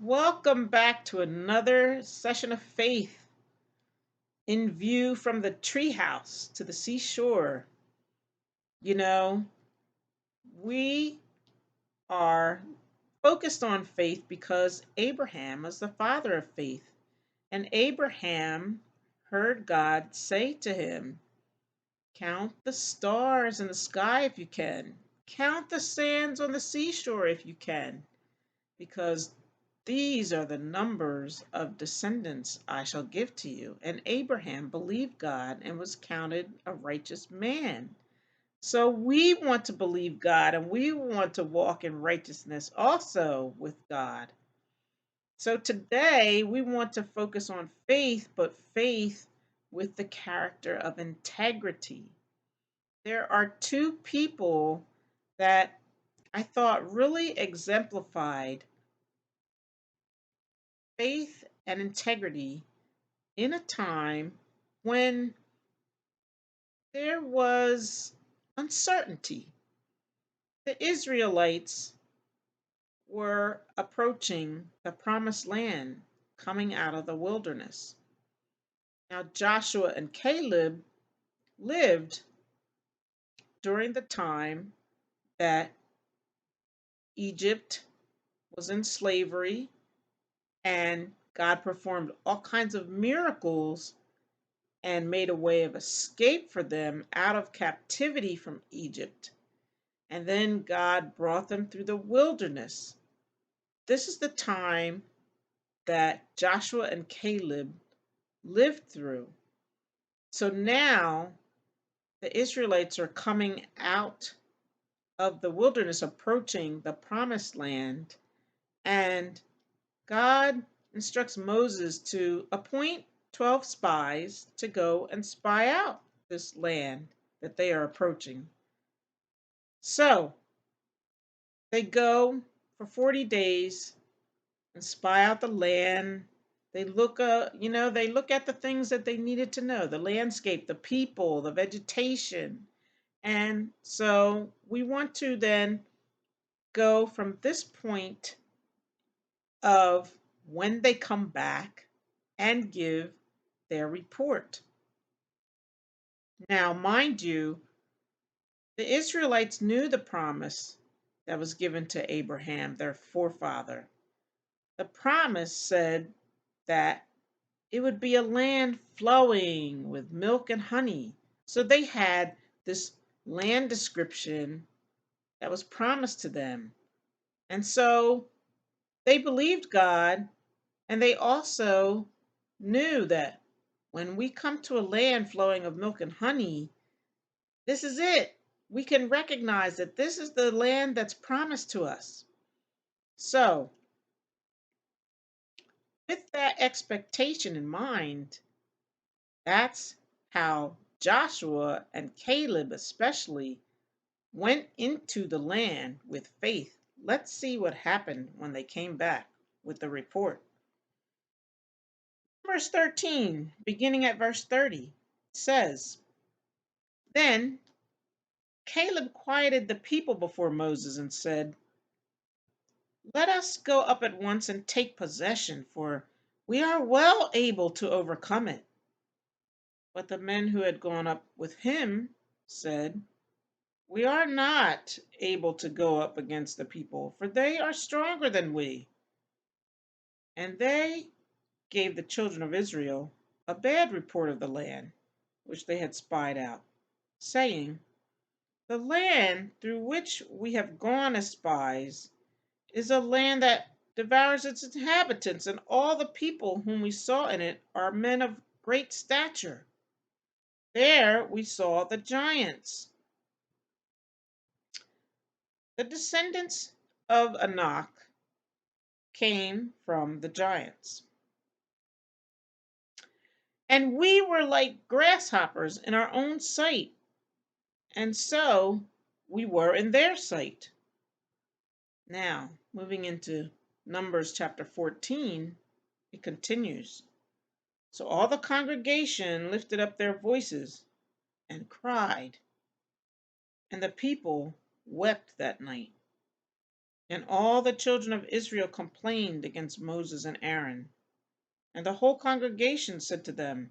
Welcome back to another session of faith in view from the treehouse to the seashore. You know, we are focused on faith because Abraham was the father of faith. And Abraham heard God say to him, "Count the stars in the sky if you can, count the sands on the seashore if you can, because these are the numbers of descendants I shall give to you." And Abraham believed God and was counted a righteous man. So we want to believe God and we want to walk in righteousness also with God. So today we want to focus on faith, but faith with the character of integrity. There are two people that I thought really exemplified faith and integrity in a time when there was uncertainty. The Israelites were approaching the promised land coming out of the wilderness. Now, Joshua and Caleb lived during the time that Egypt was in slavery and God performed all kinds of miracles and made a way of escape for them out of captivity from Egypt. And then God brought them through the wilderness. This is the time that Joshua and Caleb lived through. So now the Israelites are coming out of the wilderness, approaching the promised land, and God instructs Moses to appoint 12 spies to go and spy out this land that they are approaching. So they go for 40 days and spy out the land. They look at the things that they needed to know, the landscape, the people, the vegetation. And so we want to then go from this point of when they come back and give their report. Now, mind you, the Israelites knew the promise that was given to Abraham, their forefather. The promise said that it would be a land flowing with milk and honey. So they had this land description that was promised to them. And so they believed God, and they also knew that when we come to a land flowing of milk and honey, this is it. We can recognize that this is the land that's promised to us. So, with that expectation in mind, that's how Joshua and Caleb, especially, went into the land with faith. Let's see what happened when they came back with the report. Verse 13, beginning at verse 30, says, Then Caleb quieted the people before Moses and said, "Let us go up at once and take possession, for we are well able to overcome it." But the men who had gone up with him said, "We are not able to go up against the people, for they are stronger than we." And they gave the children of Israel a bad report of the land which they had spied out, saying, "The land through which we have gone as spies is a land that devours its inhabitants, and all the people whom we saw in it are men of great stature. There we saw the giants." The descendants of Anak came from the giants. "And we were like grasshoppers in our own sight, and so we were in their sight." Now, moving into Numbers chapter 14, it continues. "So all the congregation lifted up their voices and cried, and the people wept that night." And all the children of Israel complained against Moses and Aaron. And the whole congregation said to them,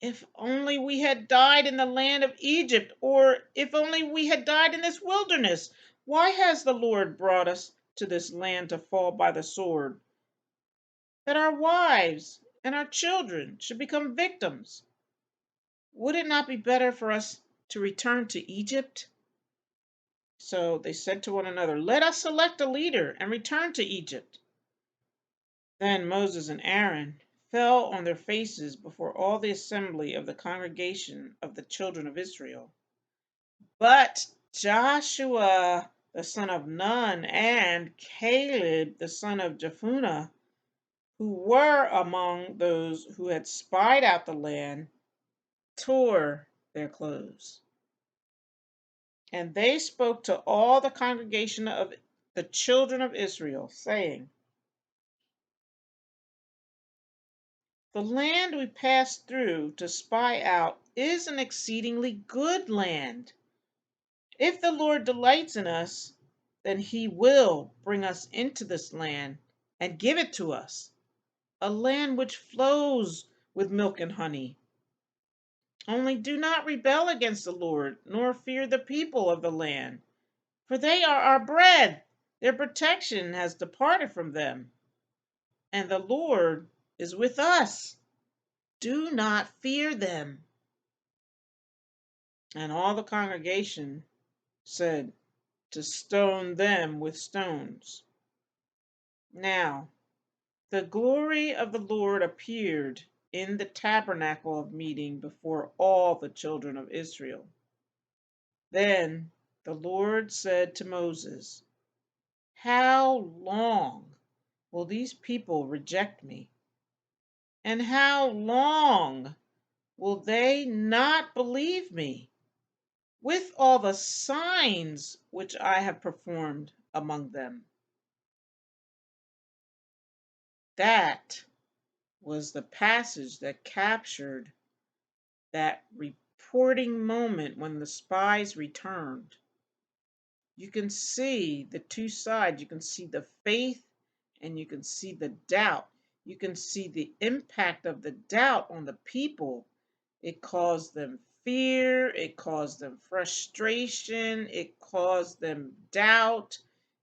"If only we had died in the land of Egypt, or if only we had died in this wilderness! Why has the Lord brought us to this land to fall by the sword, that our wives and our children should become victims? Would it not be better for us to return to Egypt?" So they said to one another, "Let us select a leader and return to Egypt." Then Moses and Aaron fell on their faces before all the assembly of the congregation of the children of Israel. But Joshua the son of Nun and Caleb the son of Jephunneh, who were among those who had spied out the land, tore their clothes. And they spoke to all the congregation of the children of Israel, saying, "The land we passed through to spy out is an exceedingly good land. If the Lord delights in us, then he will bring us into this land and give it to us, a land which flows with milk and honey. Only do not rebel against the Lord, nor fear the people of the land, for they are our bread. Their protection has departed from them, and the Lord is with us. Do not fear them." And all the congregation said to stone them with stones. Now the glory of the Lord appeared in the tabernacle of meeting before all the children of Israel. Then the Lord said to Moses, "How long will these people reject me? And how long will they not believe me, with all the signs which I have performed among them?" That was the passage that captured that reporting moment when the spies returned. You can see the two sides. You can see the faith and you can see the doubt. You can see the impact of the doubt on the people. It caused them fear, it caused them frustration, it caused them doubt,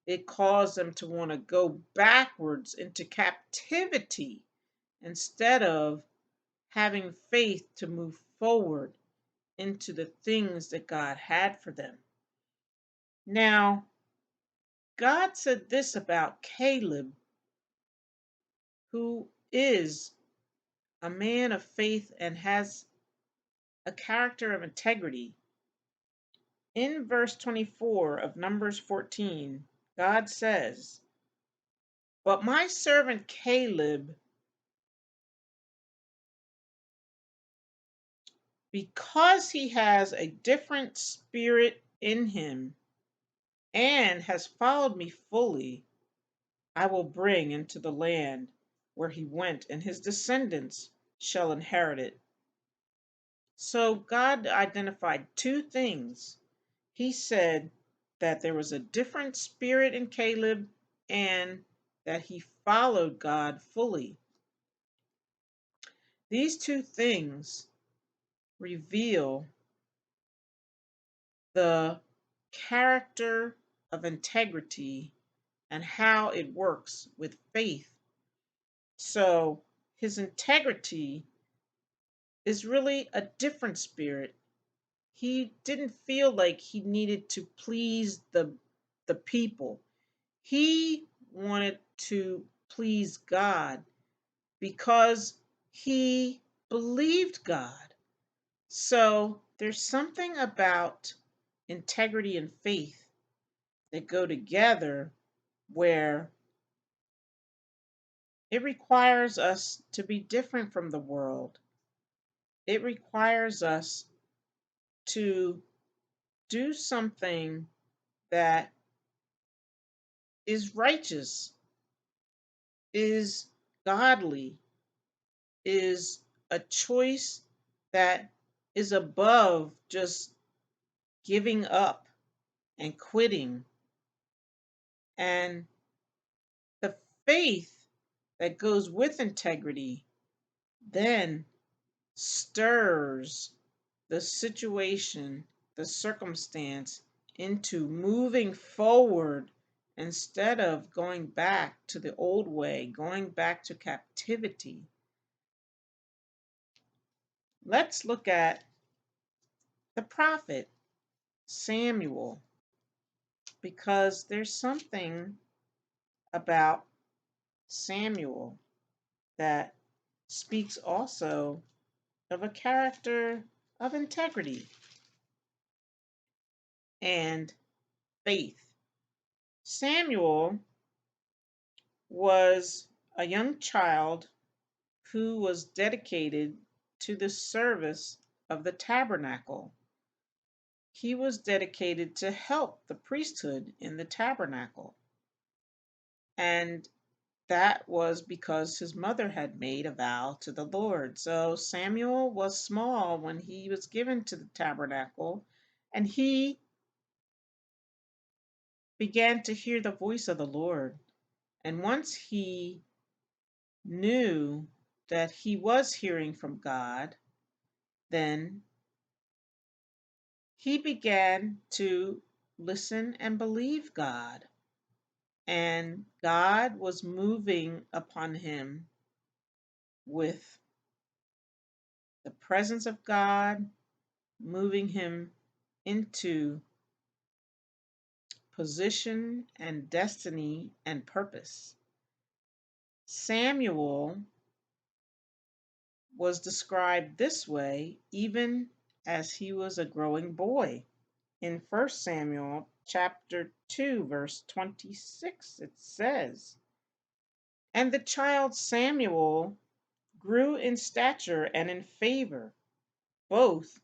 it caused them to want to go backwards into captivity instead of having faith to move forward into the things that God had for them. Now, God said this about Caleb, who is a man of faith and has a character of integrity. In verse 24 of Numbers 14, God says, "But my servant Caleb, because he has a different spirit in him and has followed me fully, I will bring into the land where he went, and his descendants shall inherit it." So God identified two things. He said that there was a different spirit in Caleb and that he followed God fully. These two things reveal the character of integrity and how it works with faith. So his integrity is really a different spirit. He didn't feel like he needed to please the people. He wanted to please God because he believed God. So there's something about integrity and faith that go together where it requires us to be different from the world. It requires us to do something that is righteous, is godly, is a choice that is above just giving up and quitting. And the faith that goes with integrity then stirs the situation, the circumstance into moving forward instead of going back to the old way, going back to captivity. Let's look at the prophet Samuel, because there's something about Samuel that speaks also of a character of integrity and faith. Samuel was a young child who was dedicated to the service of the tabernacle. He was dedicated to help the priesthood in the tabernacle. And that was because his mother had made a vow to the Lord. So Samuel was small when he was given to the tabernacle, and he began to hear the voice of the Lord. And once he knew that he was hearing from God, then he began to listen and believe God. And God was moving upon him with the presence of God, moving him into position and destiny and purpose. Samuel was described this way even as he was a growing boy. In 1 Samuel chapter 2 verse 26 it says, "And the child Samuel grew in stature and in favor both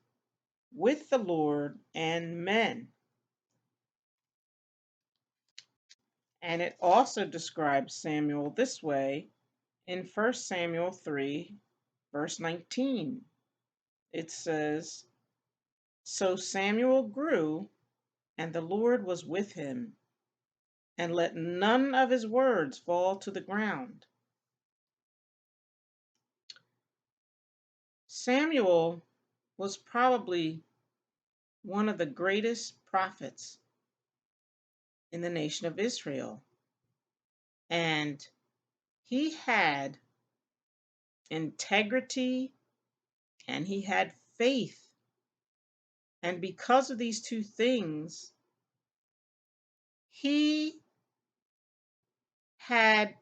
with the Lord and men." And it also describes Samuel this way in 1 Samuel 3 verse 19. It says, "So Samuel grew, and the Lord was with him, and let none of his words fall to the ground." Samuel was probably one of the greatest prophets in the nation of Israel, and he had integrity and he had faith. And because of these two things, he had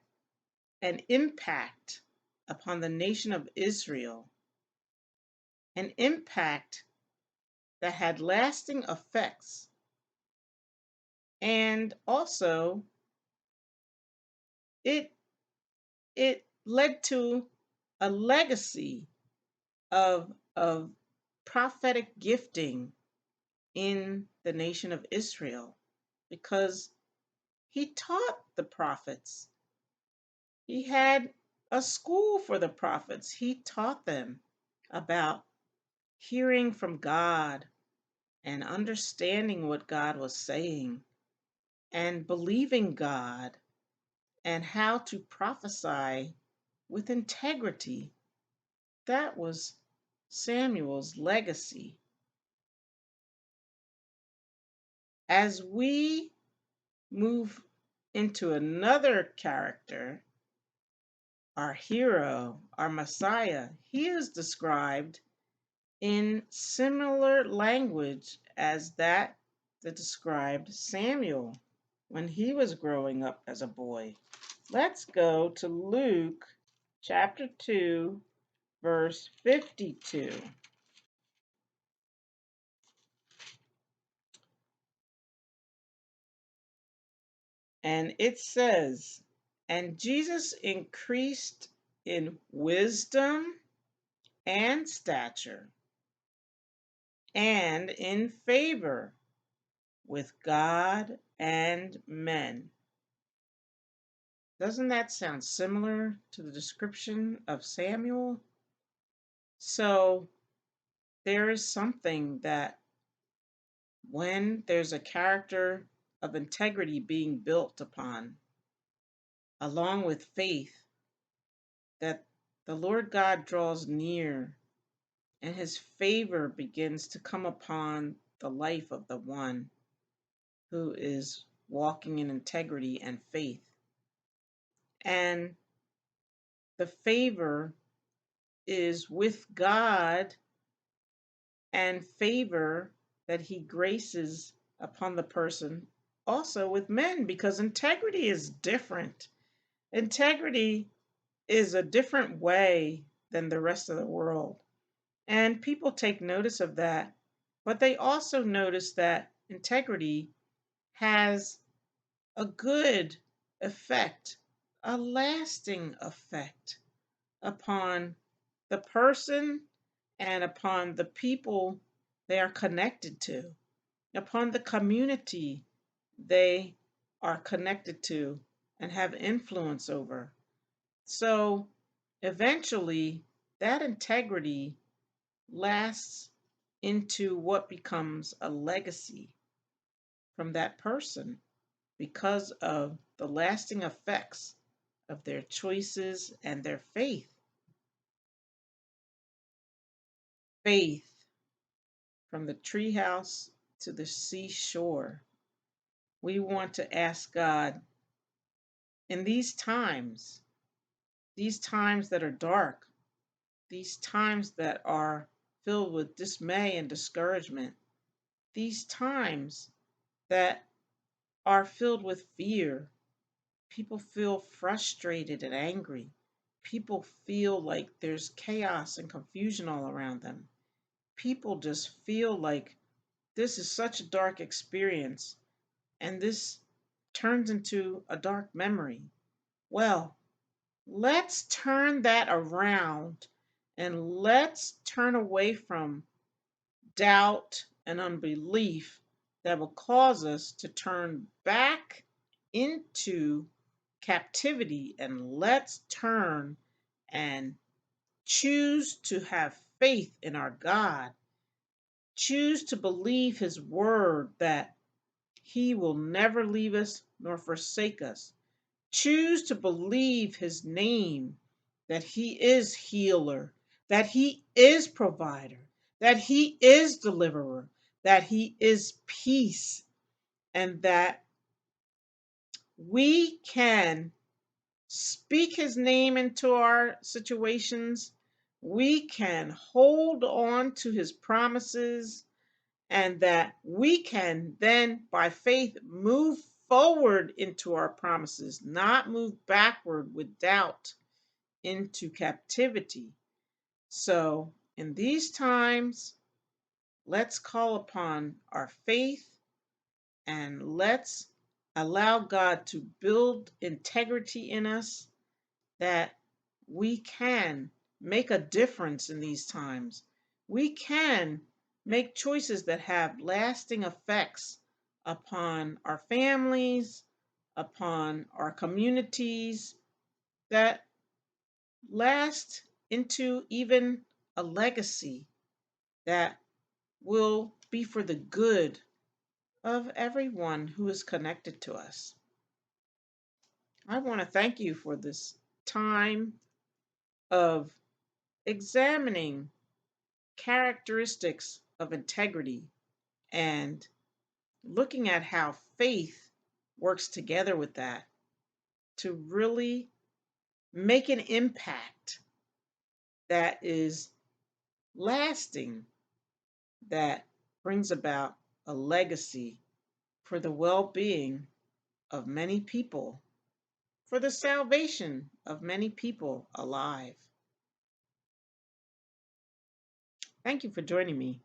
an impact upon the nation of Israel, an impact that had lasting effects. And also, it it led to a legacy of prophetic gifting in the nation of Israel, because he taught the prophets. He had a school for the prophets. He taught them about hearing from God and understanding what God was saying and believing God and how to prophesy with integrity. That was Samuel's legacy. As we move into another character, our hero, our Messiah, he is described in similar language as that described Samuel when he was growing up as a boy. Let's go to Luke chapter 2, verse 52. And it says, "And Jesus increased in wisdom and stature and in favor with God and men." Doesn't that sound similar to the description of Samuel? So there is something that when there's a character of integrity being built upon, along with faith that the Lord God draws near and his favor begins to come upon the life of the one who is walking in integrity and faith. And the favor is with God and favor that he graces upon the person also with men, because integrity is different. Integrity is a different way than the rest of the world. And people take notice of that, but they also notice that integrity has a good effect, a lasting effect upon the person and upon the people they are connected to, upon the community they are connected to and have influence over. So eventually, that integrity lasts into what becomes a legacy from that person because of the lasting effects of their choices and their faith. Faith from the treehouse to the seashore. We want to ask God in these times that are dark, these times that are filled with dismay and discouragement, these times that are filled with fear. People feel frustrated and angry. People feel like there's chaos and confusion all around them. People just feel like this is such a dark experience and this turns into a dark memory. Well, let's turn that around and let's turn away from doubt and unbelief that will cause us to turn back into captivity, and let's turn and choose to have faith in our God. Choose to believe his word that he will never leave us nor forsake us. Choose to believe his name, that he is healer, that he is provider, that he is deliverer, that he is peace, and that we can speak his name into our situations. We can hold on to his promises, and that we can then, by faith, move forward into our promises, not move backward with doubt into captivity. So, in these times, let's call upon our faith and let's allow God to build integrity in us, that we can make a difference in these times. We can make choices that have lasting effects upon our families, upon our communities, that last into even a legacy that will be for the good of everyone who is connected to us. I want to thank you for this time of examining characteristics of integrity and looking at how faith works together with that to really make an impact that is lasting, that brings about a legacy for the well being of many people, for the salvation of many people alive. Thank you for joining me.